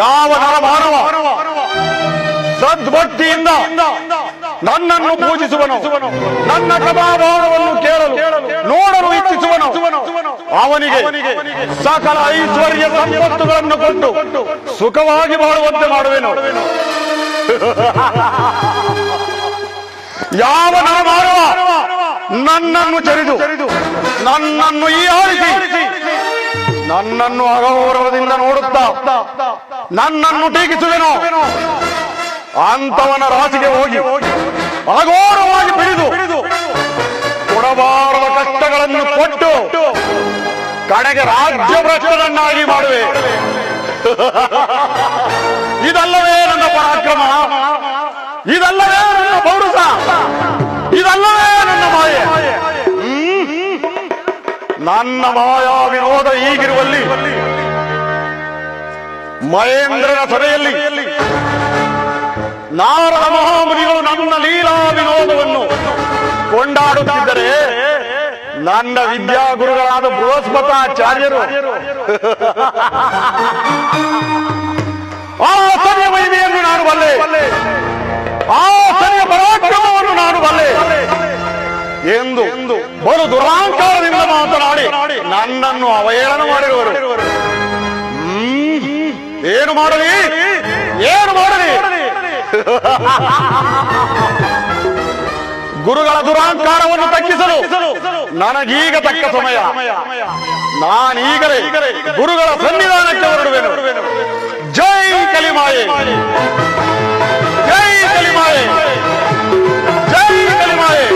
ಯಾವ ನರಮಾನವ ಸದ್ಭಕ್ತಿಯಿಂದ ನನ್ನನ್ನು ಪೂಜಿಸುವನು, ನನ್ನ ಕಥಾಭಾವವನ್ನು ಕೇಳಲು ನೋಡಲು ಇಚ್ಛಿಸುವನು, ಅವನಿಗೆ ಸಕಲ ಐಶ್ವರ್ಯ ಸಂಪತ್ತುಗಳನ್ನು ಕೊಟ್ಟು ಸುಖವಾಗಿ ಬಾಳುವಂತೆ ಮಾಡುವೆನು. ಯಾವ ನರಮಾನವ ನನ್ನನ್ನು ಚರಿದು ನನ್ನನ್ನು ಈ ಆಳಿಸಿ ನನ್ನನ್ನು ಅಗೌರವದಿಂದ ನೋಡುತ್ತಾ ನನ್ನನ್ನು ಟೀಕಿಸುವೆನೋ ಅಂತವನ ರಾಶಿಗೆ ಹೋಗಿ ಅಘೋರವಾಗಿ ಬಿಡಿದು ಕೊಡಬಾರದ ಕಷ್ಟಗಳನ್ನು ಕೊಟ್ಟು ಕಡೆಗೆ ರಾಜ್ಯ ಭ್ರಷ್ಟರನ್ನಾಗಿ ಮಾಡುವೆ. ಇದಲ್ಲವೇ ನನ್ನ ಪರಾಕ್ರಮ, ಇದಲ್ಲವೇ ನನ್ನ ಪೌರುಷ, ಇದಲ್ಲವೇ ನನ್ನ ಮಾಯೆ. ನನ್ನ ಮಾಯಾ ವಿನೋದ ಹೀಗಿರುವಲ್ಲಿ ಮಹೇಂದ್ರನ ಸಭೆಯಲ್ಲಿ ನಾರದ ಮಹಾಮುನಿಗಳು ನನ್ನ ಲೀಲಾ ವಿನೋದವನ್ನು ಕೊಂಡಾಡುತ್ತಿದ್ದರೆ ನನ್ನ ವಿದ್ಯಾಗುರುಗಳಾದ ಬೃಹಸ್ಪತಾಚಾರ್ಯರು ಆ ಸರಿಯ ಮಹಿಮೆಯನ್ನು ನಾನು ಬಲ್ಲೆ, ಆ ಸರಿಯ ಪರಾಕ್ರಮವನ್ನು ನಾನು ಬಲ್ಲೆ ಎಂದು ಬಲು ದುರಾಂಕಾರದಿಂದ ಮಾತನಾಡಿ ನನ್ನನ್ನು ಅವಹೇಳನ ಮಾಡಿರುವರು. ಏನು ಮಾಡಲಿ, ಏನು ಮಾಡಲಿ? ಗುರುಗಳ ದುರಾಂಕಾರವನ್ನು ತಗ್ಗಿಸಲು ನನಗೀಗ ತಕ್ಕ ಸಮಯ. ನಾನೀಗಲೇ ಗುರುಗಳ ಸನ್ನಿಧಾನಕ್ಕೆ ಹೊರಡುವೆನು. ಜೈ ಕಲಿಮಾಯೆ, ಜೈ ಕಲಿಮಾಯೆ, ಜೈ ಕಲಿಮಾಯೆ.